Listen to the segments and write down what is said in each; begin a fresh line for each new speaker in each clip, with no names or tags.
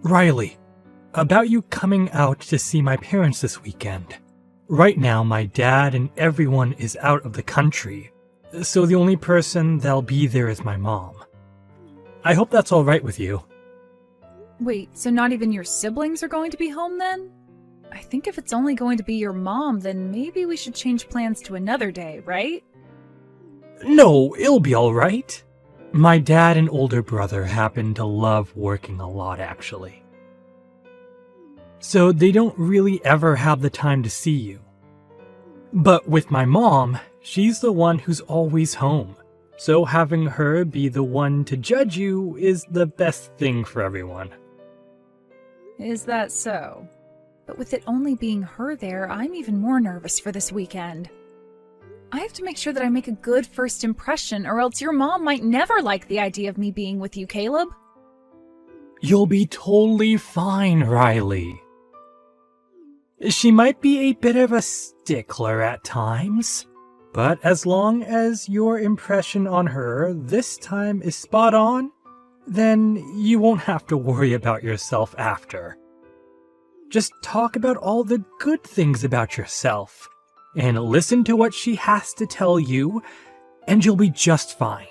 Riley, about you coming out to see my parents this weekend. Right now, my dad and everyone is out of the country, so the only person that'll be there is my mom. I hope that's all right with you.
Wait, so not even your siblings are going to be home then? I think if it's only going to be your mom, then maybe we should change plans to another day, right?
No, it'll be all right. My dad and older brother happen to love working a lot, actually. So they don't really ever have the time to see you. But with my mom, she's the one who's always home. So having her be the one to judge you is the best thing for everyone.
Is that so? But with it only being her there, I'm even more nervous for this weekend. I have to make sure that I make a good first impression, or else your mom might never like the idea of me being with you, Caleb.
You'll be totally fine, Riley. She might be a bit of a stickler at times, but as long as your impression on her this time is spot on, then you won't have to worry about yourself after. Just talk about all the good things about yourself, and listen to what she has to tell you, and you'll be just fine.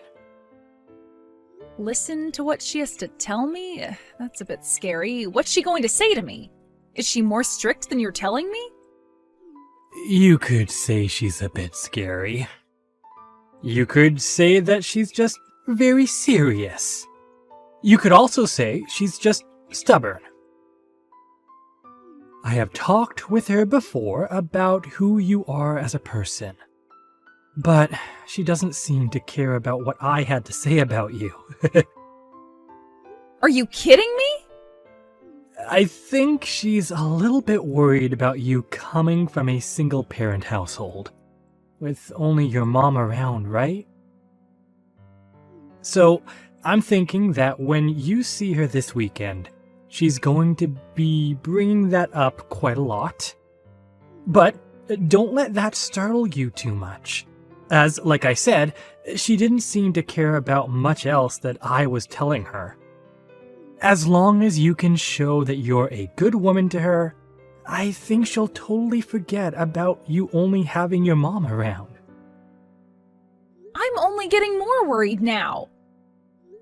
Listen to what she has to tell me? That's a bit scary. What's she going to say to me? Is she more strict than you're telling me?
You could say she's a bit scary. You could say that she's just very serious. You could also say she's just stubborn. I have talked with her before about who you are as a person, but she doesn't seem to care about what I had to say about you.
Are you kidding me?
I think she's a little bit worried about you coming from a single-parent household, with only your mom around, right? So, I'm thinking that when you see her this weekend, she's going to be bringing that up quite a lot. But don't let that startle you too much. As, like I said, she didn't seem to care about much else that I was telling her. As long as you can show that you're a good woman to her, I think she'll totally forget about you only having your mom around.
I'm only getting more worried now.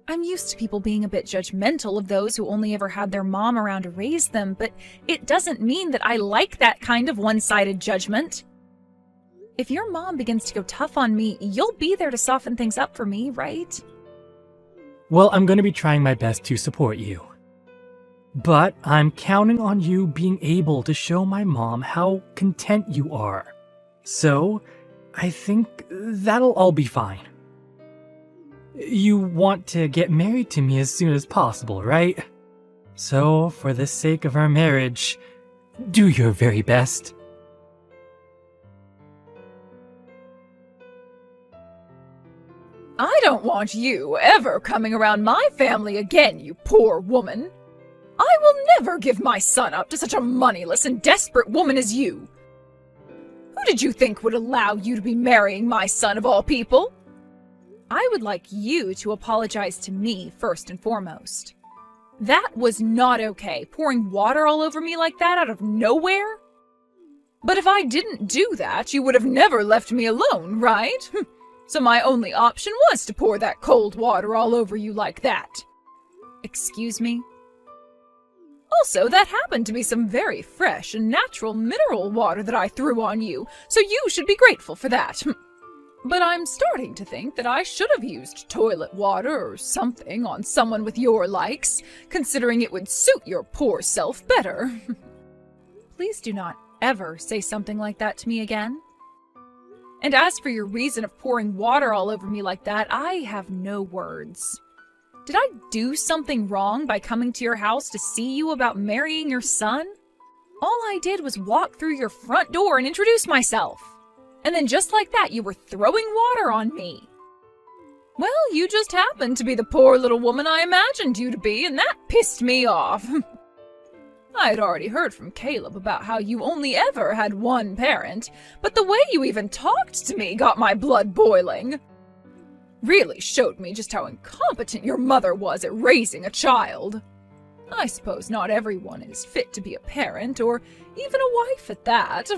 I'm used to people being a bit judgmental of those who only ever had their mom around to raise them, but it doesn't mean that I like that kind of one-sided judgment. If your mom begins to go tough on me, you'll be there to soften things up for me, right?
Well, I'm going to be trying my best to support you. But I'm counting on you being able to show my mom how content you are. So, I think that'll all be fine. You want to get married to me as soon as possible, right? So, for the sake of our marriage, do your very best.
I don't want you ever coming around my family again, you poor woman. I will never give my son up to such a moneyless and desperate woman as you. Who did you think would allow you to be marrying my son of all people? I would like you to apologize to me first and foremost. That was not okay, pouring water all over me like that out of nowhere. But if I didn't do that, you would have never left me alone, right? So my only option was to pour that cold water all over you like that. Excuse me? Also, that happened to be some very fresh and natural mineral water that I threw on you, so you should be grateful for that. But I'm starting to think that I should have used toilet water or something on someone with your likes, considering it would suit your poor self better. Please do not ever say something like that to me again. And as for your reason of pouring water all over me like that, I have no words. Did I do something wrong by coming to your house to see you about marrying your son? All I did was walk through your front door and introduce myself. And then just like that, you were throwing water on me. Well, you just happened to be the poor little woman I imagined you to be, and that pissed me off. I had already heard from Caleb about how you only ever had one parent, but the way you even talked to me got my blood boiling. Really showed me just how incompetent your mother was at raising a child. I suppose not everyone is fit to be a parent, or even a wife at that.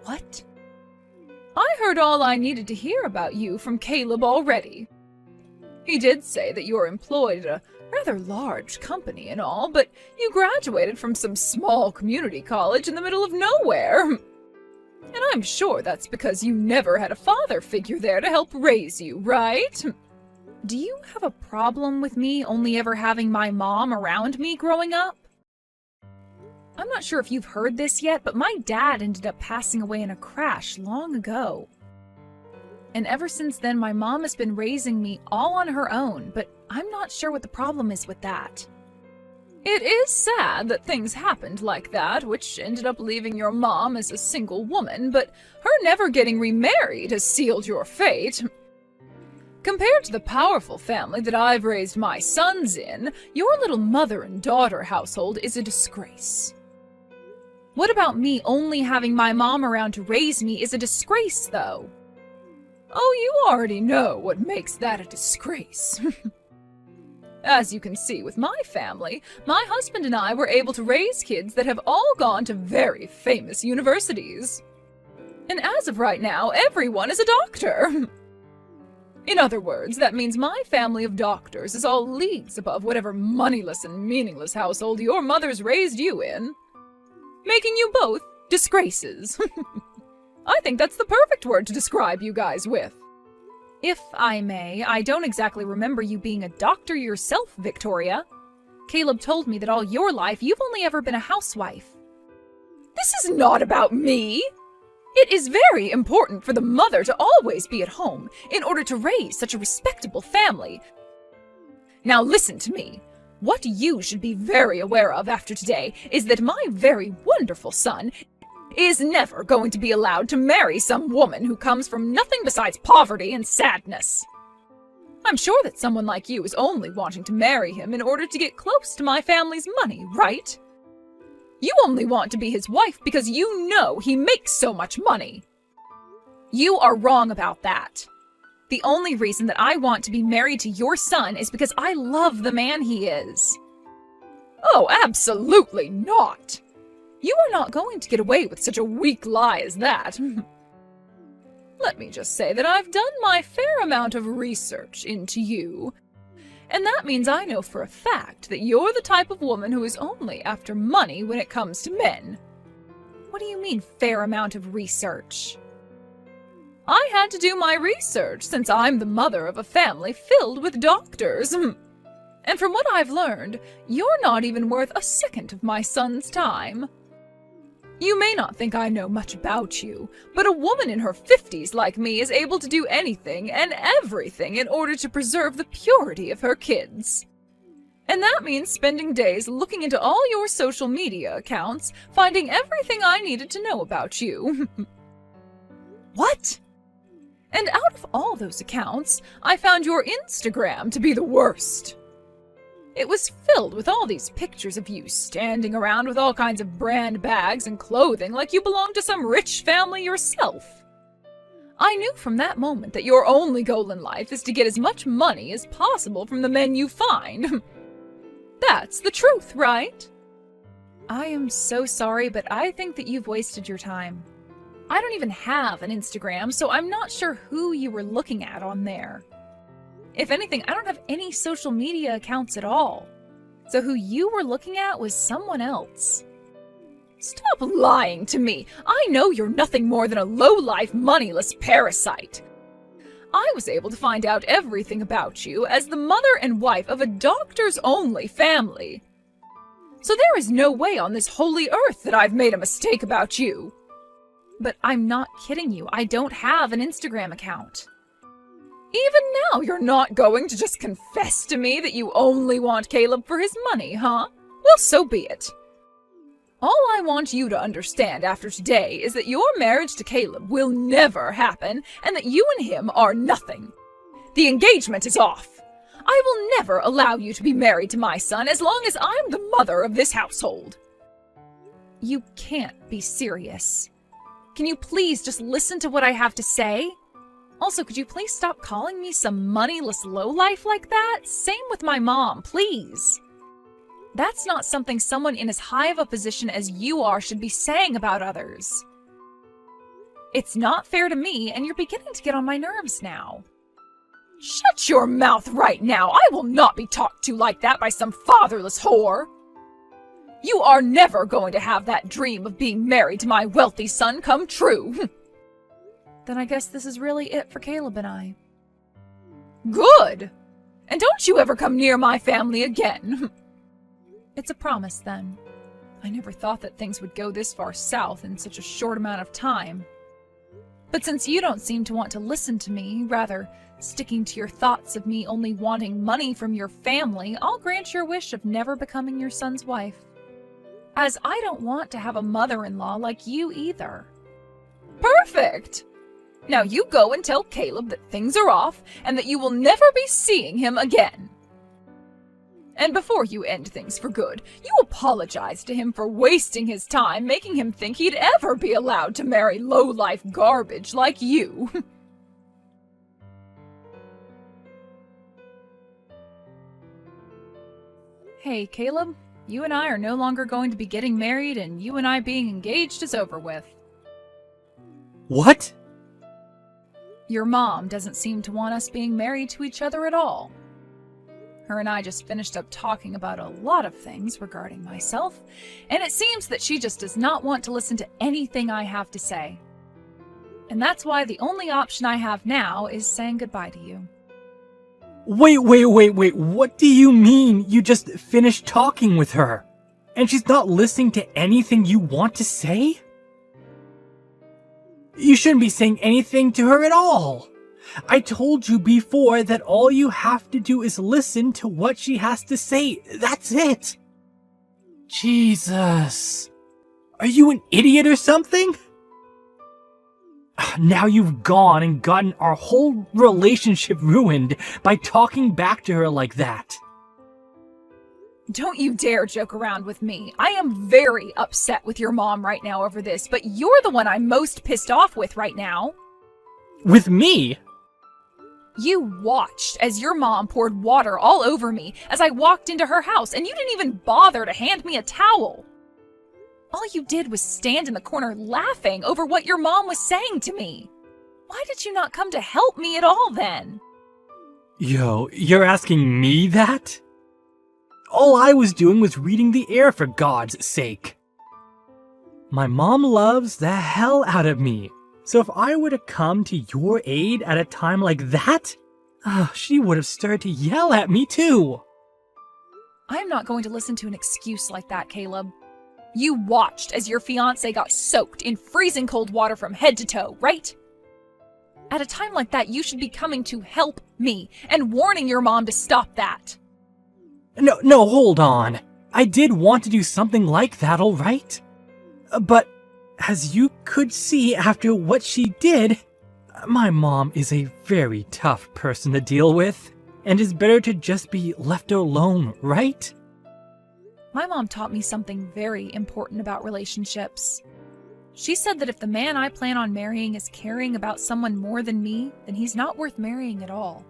What? I heard all I needed to hear about you from Caleb already. He did say that you're employed at a rather large company and all, but you graduated from some small community college in the middle of nowhere. And I'm sure that's because you never had a father figure there to help raise you, right? Do you have a problem with me only ever having my mom around me growing up? I'm not sure if you've heard this yet, but my dad ended up passing away in a crash long ago. And ever since then, my mom has been raising me all on her own, but I'm not sure what the problem is with that. It is sad that things happened like that, which ended up leaving your mom as a single woman, but her never getting remarried has sealed your fate. Compared to the powerful family that I've raised my sons in, your little mother and daughter household is a disgrace. What about me only having my mom around to raise me is a disgrace, though? Oh, you already know what makes that a disgrace. As you can see with my family, my husband and I were able to raise kids that have all gone to very famous universities. And as of right now, everyone is a doctor. In other words, that means my family of doctors is all leagues above whatever moneyless and meaningless household your mother's raised you in, making you both disgraces. I think that's the perfect word to describe you guys with. If I may, I don't exactly remember you being a doctor yourself, Victoria. Caleb told me that all your life you've only ever been a housewife. This is not about me! It is very important for the mother to always be at home in order to raise such a respectable family. Now listen to me. What you should be very aware of after today is that my very wonderful son is never going to be allowed to marry some woman who comes from nothing besides poverty and sadness. I'm sure that someone like you is only wanting to marry him in order to get close to my family's money, right? You only want to be his wife because you know he makes so much money. You are wrong about that. The only reason that I want to be married to your son is because I love the man he is. Oh, absolutely not! You are not going to get away with such a weak lie as that. Let me just say that I've done my fair amount of research into you, and that means I know for a fact that you're the type of woman who is only after money when it comes to men. What do you mean, fair amount of research? I had to do my research since I'm the mother of a family filled with doctors. And from what I've learned, you're not even worth a second of my son's time. You may not think I know much about you, but a woman in her 50s like me is able to do anything and everything in order to preserve the purity of her kids. And that means spending days looking into all your social media accounts, finding everything I needed to know about you. What? And out of all those accounts, I found your Instagram to be the worst. It was filled with all these pictures of you standing around with all kinds of brand bags and clothing like you belonged to some rich family yourself. I knew from that moment that your only goal in life is to get as much money as possible from the men you find. That's the truth, right? I am so sorry, but I think that you've wasted your time. I don't even have an Instagram, so I'm not sure who you were looking at on there. If anything, I don't have any social media accounts at all. So who you were looking at was someone else. Stop lying to me! I know you're nothing more than a low-life, moneyless parasite. I was able to find out everything about you as the mother and wife of a doctors-only family. So there is no way on this holy earth that I've made a mistake about you. But I'm not kidding you. I don't have an Instagram account. Even now, you're not going to just confess to me that you only want Caleb for his money, huh? Well, so be it. All I want you to understand after today is that your marriage to Caleb will never happen, and that you and him are nothing. The engagement is off. I will never allow you to be married to my son as long as I'm the mother of this household. You can't be serious. Can you please just listen to what I have to say? Also, could you please stop calling me some moneyless lowlife like that? Same with my mom, please. That's not something someone in as high of a position as you are should be saying about others. It's not fair to me, and you're beginning to get on my nerves now. Shut your mouth right now! I will not be talked to like that by some fatherless whore! You are never going to have that dream of being married to my wealthy son come true! Then I guess this is really it for Caleb and I. Good! And don't you ever come near my family again! It's a promise, then. I never thought that things would go this far south in such a short amount of time. But since you don't seem to want to listen to me, rather sticking to your thoughts of me only wanting money from your family, I'll grant your wish of never becoming your son's wife. As I don't want to have a mother-in-law like you either. Perfect! Now you go and tell Caleb that things are off and that you will never be seeing him again. And before you end things for good, you apologize to him for wasting his time making him think he'd ever be allowed to marry low-life garbage like you. Hey, Caleb, you and I are no longer going to be getting married, and you and I being engaged is over with.
What?
Your mom doesn't seem to want us being married to each other at all. Her and I just finished up talking about a lot of things regarding myself, and it seems that she just does not want to listen to anything I have to say. And that's why the only option I have now is saying goodbye to you.
Wait, what do you mean you just finished talking with her? And she's not listening to anything you want to say? You shouldn't be saying anything to her at all. I told you before that all you have to do is listen to what she has to say. That's it. Jesus. Are you an idiot or something? Now you've gone and gotten our whole relationship ruined by talking back to her like that.
Don't you dare joke around with me. I am very upset with your mom right now over this, but you're the one I'm most pissed off with right now.
With me?
You watched as your mom poured water all over me as I walked into her house, and you didn't even bother to hand me a towel. All you did was stand in the corner laughing over what your mom was saying to me. Why did you not come to help me at all then?
Yo, you're asking me that? All I was doing was reading the air, for God's sake. My mom loves the hell out of me, so if I were to come to your aid at a time like that, she would have started to yell at me too.
I'm not going to listen to an excuse like that, Caleb. You watched as your fiancé got soaked in freezing cold water from head to toe, right? At a time like that, you should be coming to help me and warning your mom to stop that.
No, hold on. I did want to do something like that, all right? But as you could see after what she did, my mom is a very tough person to deal with, and it's better to just be left alone, right?
My mom taught me something very important about relationships. She said that if the man I plan on marrying is caring about someone more than me, then he's not worth marrying at all.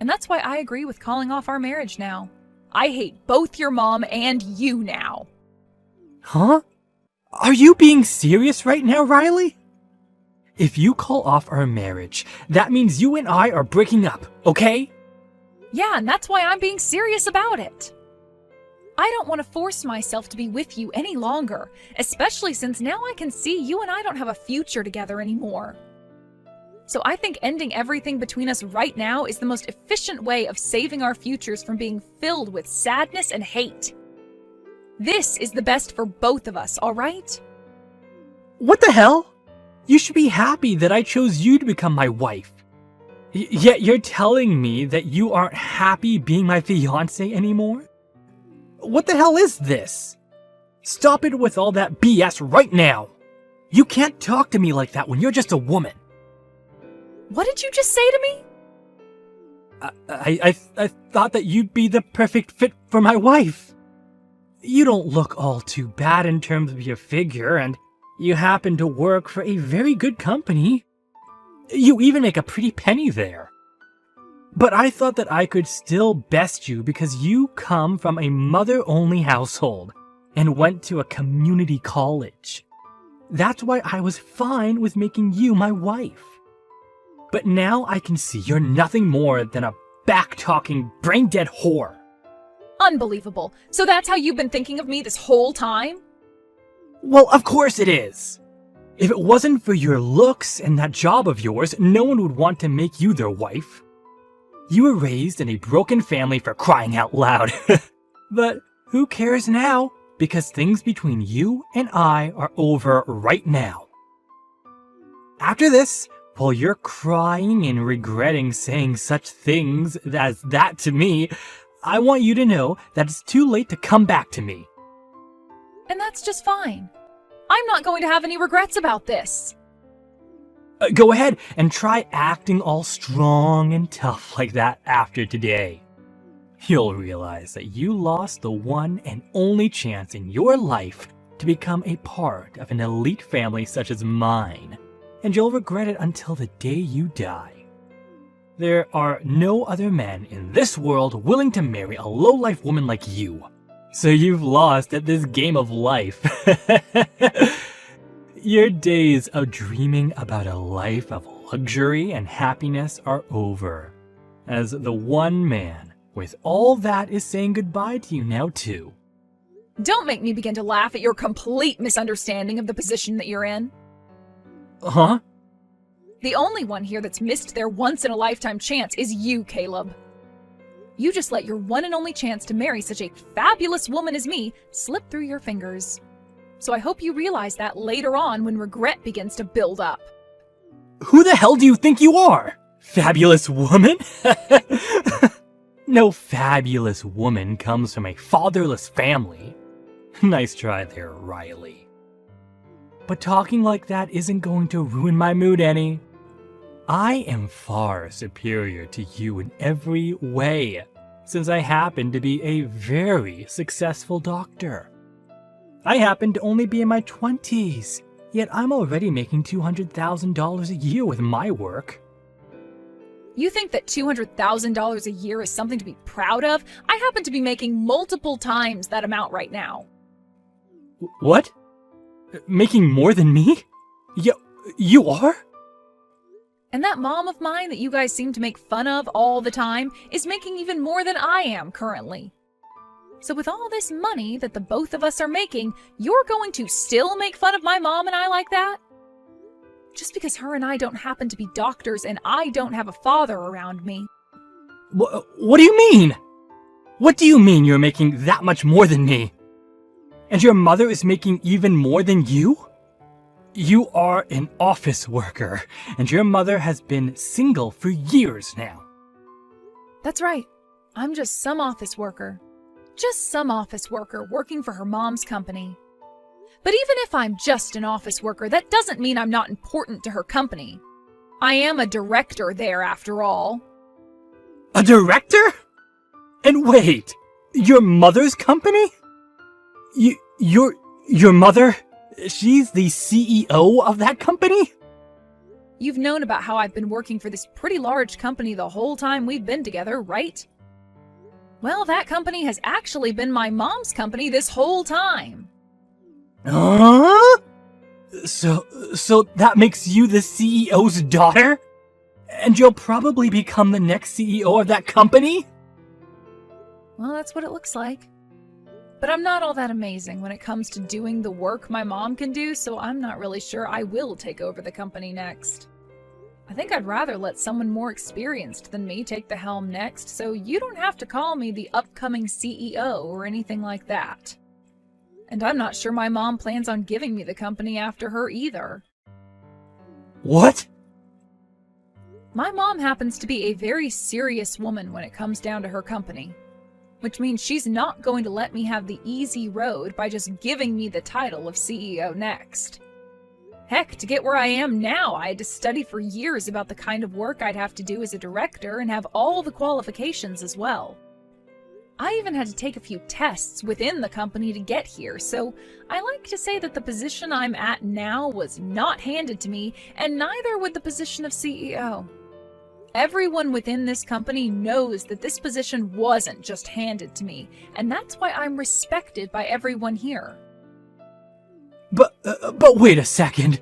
And that's why I agree with calling off our marriage now. I hate both your mom and you now.
Huh? Are you being serious right now, Riley? If you call off our marriage, that means you and I are breaking up, okay?
Yeah, and that's why I'm being serious about it. I don't want to force myself to be with you any longer, especially since now I can see you and I don't have a future together anymore. So I think ending everything between us right now is the most efficient way of saving our futures from being filled with sadness and hate. This is the best for both of us, all right?
What the hell? You should be happy that I chose you to become my wife. Yet you're telling me that you aren't happy being my fiancé anymore? What the hell is this? Stop it with all that BS right now. You can't talk to me like that when you're just a woman.
What did you just say to me?
I thought that you'd be the perfect fit for my wife. You don't look all too bad in terms of your figure, and you happen to work for a very good company. You even make a pretty penny there. But I thought that I could still best you because you come from a mother-only household and went to a community college. That's why I was fine with making you my wife. But now I can see you're nothing more than a back-talking, brain-dead whore.
Unbelievable. So that's how you've been thinking of me this whole time?
Well, of course it is. If it wasn't for your looks and that job of yours, no one would want to make you their wife. You were raised in a broken family, for crying out loud. But who cares now? Because things between you and I are over right now. After this, while you're crying and regretting saying such things as that to me, I want you to know that it's too late to come back to me.
And that's just fine. I'm not going to have any regrets about this.
Go ahead and try acting all strong and tough like that after today. You'll realize that you lost the one and only chance in your life to become a part of an elite family such as mine, and you'll regret it until the day you die. There are no other men in this world willing to marry a low-life woman like you, so you've lost at this game of life. Your days of dreaming about a life of luxury and happiness are over, as the one man with all that is saying goodbye to you now too.
Don't make me begin to laugh at your complete misunderstanding of the position that you're in.
Huh?
The only one here that's missed their once-in-a-lifetime chance is you, Caleb. You just let your one and only chance to marry such a fabulous woman as me slip through your fingers. So I hope you realize that later on when regret begins to build up.
Who the hell do you think you are? Fabulous woman? No fabulous woman comes from a fatherless family. Nice try there, Riley. But talking like that isn't going to ruin my mood any. I am far superior to you in every way, since I happen to be a very successful doctor. I happen to only be in my 20s, yet I'm already making $200,000 a year with my work.
You think that $200,000 a year is something to be proud of? I happen to be making multiple times that amount right now.
What? Making more than me? You are?
And that mom of mine that you guys seem to make fun of all the time is making even more than I am currently. So with all this money that the both of us are making, you're going to still make fun of my mom and I like that? Just because her and I don't happen to be doctors and I don't have a father around me.
What do you mean? What do you mean you're making that much more than me? And your mother is making even more than you? You are an office worker, and your mother has been single for years now.
That's right. I'm just some office worker. Just some office worker working for her mom's company. But even if I'm just an office worker, that doesn't mean I'm not important to her company. I am a director there, after all.
A director? And wait, your mother's company? Your mother? She's the CEO of that company?
You've known about how I've been working for this pretty large company the whole time we've been together, right? Well, that company has actually been my mom's company this whole time.
Huh? So that makes you the CEO's daughter? And you'll probably become the next CEO of that company?
Well, that's what it looks like. But I'm not all that amazing when it comes to doing the work my mom can do, so I'm not really sure I will take over the company next. I think I'd rather let someone more experienced than me take the helm next, so you don't have to call me the upcoming CEO or anything like that. And I'm not sure my mom plans on giving me the company after her either.
What?
My mom happens to be a very serious woman when it comes down to her company, which means she's not going to let me have the easy road by just giving me the title of CEO next. Heck, to get where I am now, I had to study for years about the kind of work I'd have to do as a director and have all the qualifications as well. I even had to take a few tests within the company to get here, so I like to say that the position I'm at now was not handed to me, and neither would the position of CEO. Everyone within this company knows that this position wasn't just handed to me, and that's why I'm respected by everyone here.
But wait a second.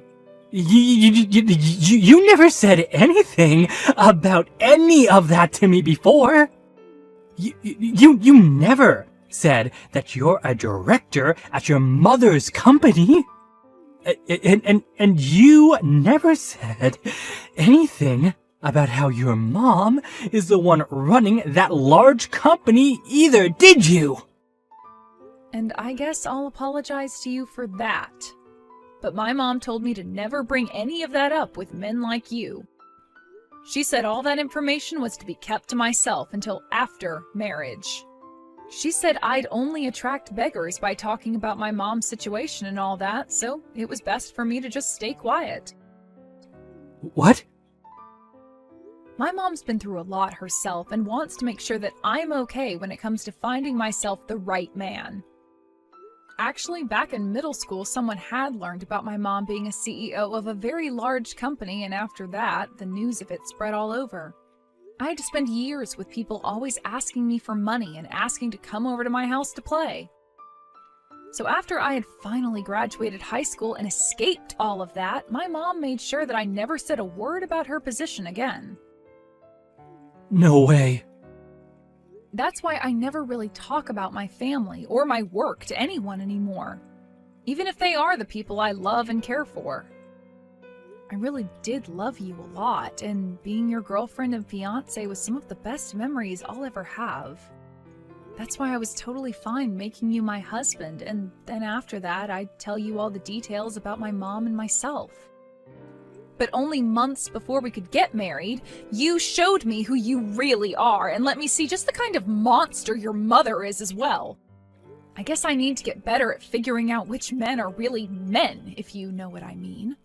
You never said anything about any of that to me before. You never said that you're a director at your mother's company. And you never said anything about how your mom is the one running that large company either, did you?
And I guess I'll apologize to you for that. But my mom told me to never bring any of that up with men like you. She said all that information was to be kept to myself until after marriage. She said I'd only attract beggars by talking about my mom's situation and all that, so it was best for me to just stay quiet.
What?
My mom's been through a lot herself and wants to make sure that I'm okay when it comes to finding myself the right man. Actually, back in middle school, someone had learned about my mom being a CEO of a very large company, and after that, the news of it spread all over. I had to spend years with people always asking me for money and asking to come over to my house to play. So after I had finally graduated high school and escaped all of that, my mom made sure that I never said a word about her position again.
No way.
That's why I never really talk about my family or my work to anyone anymore, even if they are the people I love and care for. I really did love you a lot, and being your girlfriend and fiancé was some of the best memories I'll ever have. That's why I was totally fine making you my husband, and then after that, I'd tell you all the details about my mom and myself. But only months before we could get married, you showed me who you really are and let me see just the kind of monster your mother is as well. I guess I need to get better at figuring out which men are really men, if you know what I mean.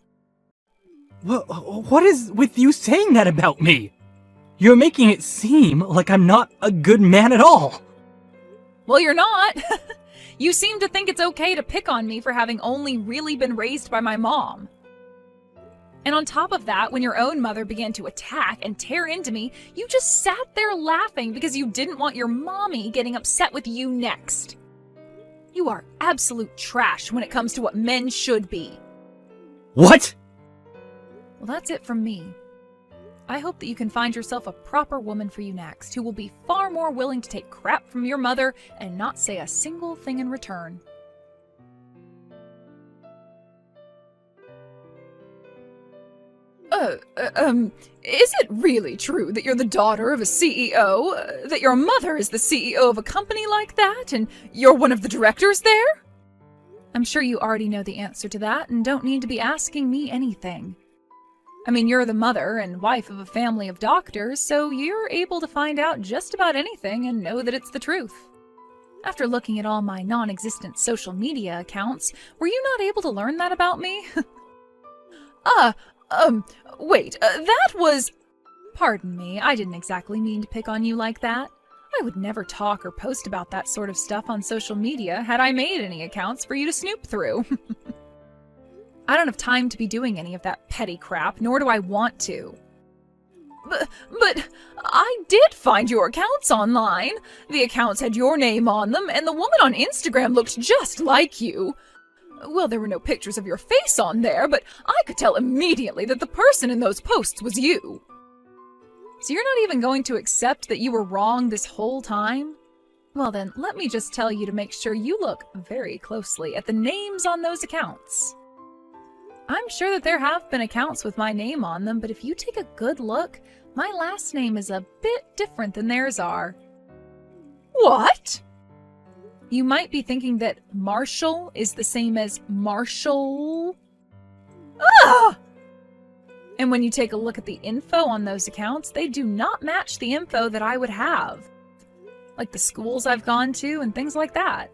What is with you saying that about me? You're making it seem like I'm not a good man at all.
Well, you're not. You seem to think it's okay to pick on me for having only really been raised by my mom. And on top of that, when your own mother began to attack and tear into me, you just sat there laughing because you didn't want your mommy getting upset with you next. You are absolute trash when it comes to what men should be.
What?
Well, that's it from me. I hope that you can find yourself a proper woman for you next, who will be far more willing to take crap from your mother and not say a single thing in return. Is it really true that you're the daughter of a CEO? That your mother is the CEO of a company like that, and you're one of the directors there? I'm sure you already know the answer to that and don't need to be asking me anything. I mean, you're the mother and wife of a family of doctors, so you're able to find out just about anything and know that it's the truth. After looking at all my non-existent social media accounts, were you not able to learn that about me? Wait, that was... Pardon me, I didn't exactly mean to pick on you like that. I would never talk or post about that sort of stuff on social media had I made any accounts for you to snoop through. I don't have time to be doing any of that petty crap, nor do I want to. But I did find your accounts online. The accounts had your name on them, and the woman on Instagram looked just like you. Well, there were no pictures of your face on there, but I could tell immediately that the person in those posts was you. So you're not even going to accept that you were wrong this whole time? Well then, let me just tell you to make sure you look very closely at the names on those accounts. I'm sure that there have been accounts with my name on them, but if you take a good look, my last name is a bit different than theirs are. What? You might be thinking that Marshall is the same as Marshall. Ah! And when you take a look at the info on those accounts, they do not match the info that I would have. Like the schools I've gone to and things like that.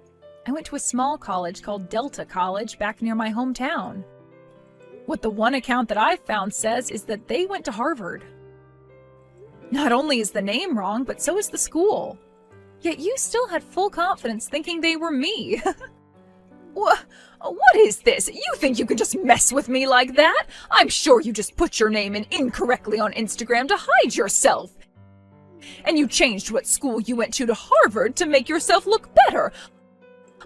I went to a small college called Delta College back near my hometown. What the one account that I've found says is that they went to Harvard. Not only is the name wrong, but so is the school. Yet you still had full confidence thinking they were me. What is this? You think you can just mess with me like that? I'm sure you just put your name in incorrectly on Instagram to hide yourself. And you changed what school you went to Harvard to make yourself look better.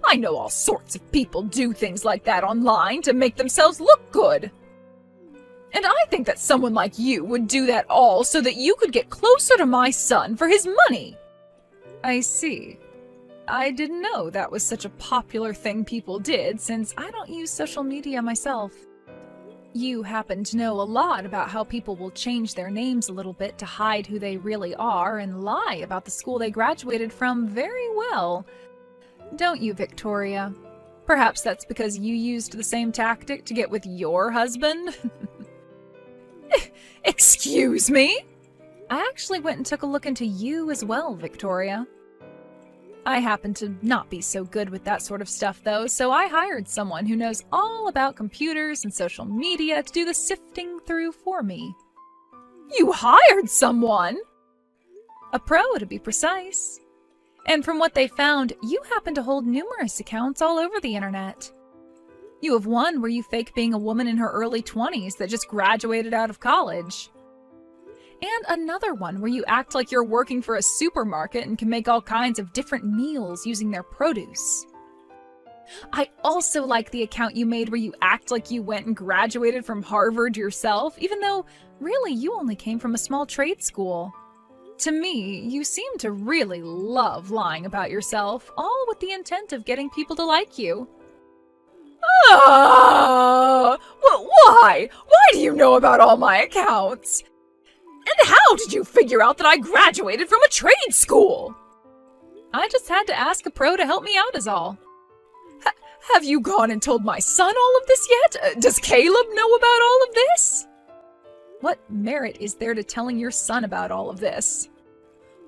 I know all sorts of people do things like that online to make themselves look good. And I think that someone like you would do that all so that you could get closer to my son for his money. I see. I didn't know that was such a popular thing people did, since I don't use social media myself. You happen to know a lot about how people will change their names a little bit to hide who they really are and lie about the school they graduated from very well. Don't you, Victoria? Perhaps that's because you used the same tactic to get with your husband? Excuse me? I actually went and took a look into you as well, Victoria. I happen to not be so good with that sort of stuff, though, so I hired someone who knows all about computers and social media to do the sifting through for me. You hired someone? A pro, to be precise. And from what they found, you happen to hold numerous accounts all over the internet. You have one where you fake being a woman in her early 20s that just graduated out of college. And another one where you act like you're working for a supermarket and can make all kinds of different meals using their produce. I also like the account you made where you act like you went and graduated from Harvard yourself, even though really you only came from a small trade school. To me, you seem to really love lying about yourself, all with the intent of getting people to like you. Well, why? Why do you know about all my accounts? And how did you figure out that I graduated from a trade school? I just had to ask a pro to help me out is all. Have you gone and told my son all of this yet? Does Caleb know about all of this? What merit is there to telling your son about all of this?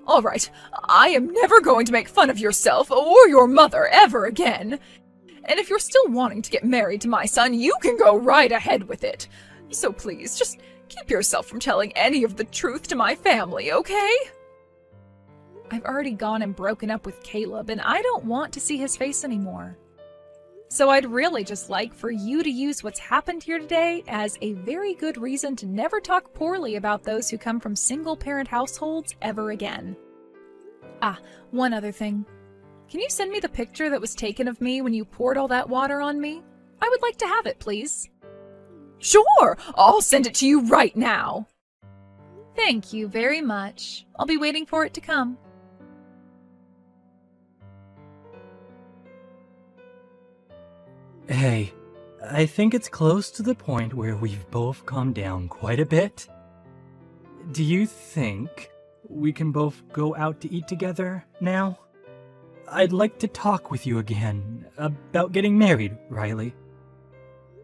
All right, I am never going to make fun of yourself or your mother ever again. And if you're still wanting to get married to my son, you can go right ahead with it. So please, just keep yourself from telling any of the truth to my family, okay? I've already gone and broken up with Caleb, and I don't want to see his face anymore. So I'd really just like for you to use what's happened here today as a very good reason to never talk poorly about those who come from single-parent households ever again. Ah, one other thing. Can you send me the picture that was taken of me when you poured all that water on me? I would like to have it, please. Sure, I'll send it to you right now. Thank you very much. I'll be waiting for it to come.
Hey, I think it's close to the point where we've both calmed down quite a bit. Do you think we can both go out to eat together now? I'd like to talk with you again about getting married, Riley.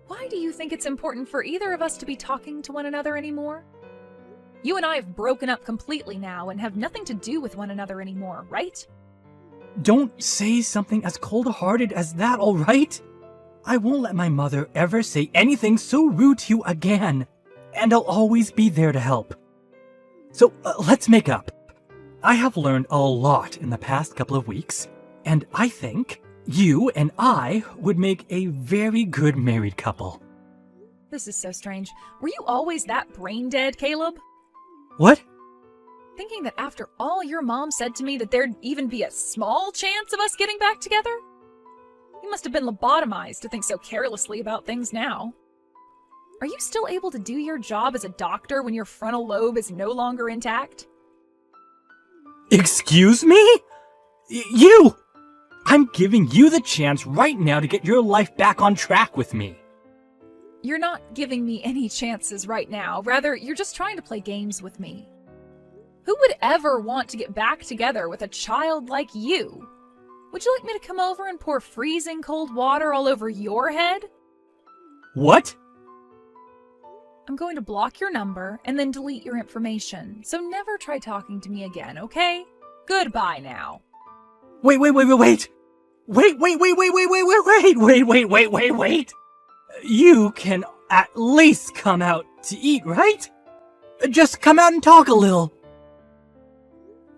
Why do you think it's important for either of us to be talking to one another anymore? You and I have broken up completely now and have nothing to do with one another anymore, right?
Don't say something as cold-hearted as that, all right? I won't let my mother ever say anything so rude to you again, and I'll always be there to help. So let's make up. I have learned a lot in the past couple of weeks, and I think you and I would make a very good married couple.
This is so strange. Were you always that brain dead, Caleb?
What?
Thinking that after all your mom said to me that there'd even be a small chance of us getting back together? You must have been lobotomized to think so carelessly about things now. Are you still able to do your job as a doctor when your frontal lobe is no longer intact?
Excuse me? You! I'm giving you the chance right now to get your life back on track with me.
You're not giving me any chances right now. Rather, you're just trying to play games with me. Who would ever want to get back together with a child like you? Would you like me to come over and pour freezing cold water all over your head?
What?
I'm going to block your number and then delete your information, so never try talking to me again, okay? Goodbye now.
Wait. You can at least come out to eat, right? Just come out and talk a little.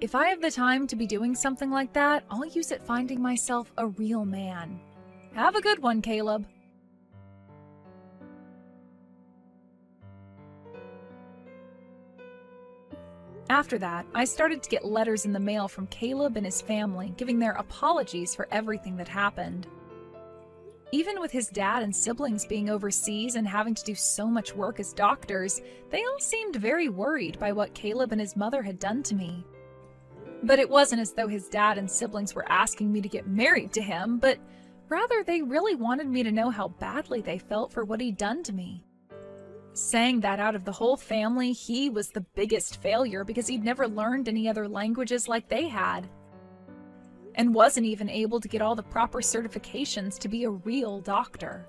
If I have the time to be doing something like that, I'll use it finding myself a real man. Have a good one, Caleb. After that, I started to get letters in the mail from Caleb and his family, giving their apologies for everything that happened. Even with his dad and siblings being overseas and having to do so much work as doctors, they all seemed very worried by what Caleb and his mother had done to me. But it wasn't as though his dad and siblings were asking me to get married to him, but rather they really wanted me to know how badly they felt for what he'd done to me. Saying that out of the whole family, he was the biggest failure because he'd never learned any other languages like they had, and wasn't even able to get all the proper certifications to be a real doctor.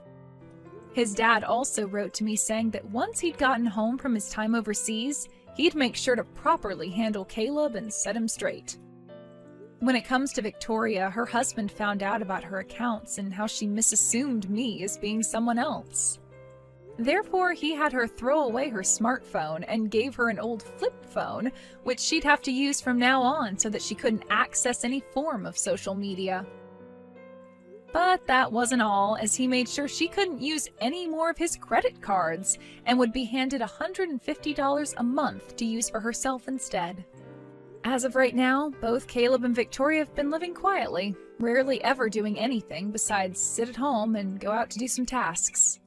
His dad also wrote to me saying that once he'd gotten home from his time overseas, he'd make sure to properly handle Caleb and set him straight. When it comes to Victoria, her husband found out about her accounts and how she misassumed me as being someone else. Therefore, he had her throw away her smartphone and gave her an old flip phone, which she'd have to use from now on so that she couldn't access any form of social media. But that wasn't all, as he made sure she couldn't use any more of his credit cards and would be handed $150 a month to use for herself instead. As of right now, both Caleb and Victoria have been living quietly, rarely ever doing anything besides sit at home and go out to do some tasks.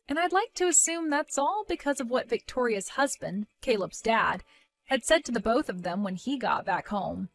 And I'd like to assume that's all because of what Victoria's husband, Caleb's dad, had said to the both of them when he got back home.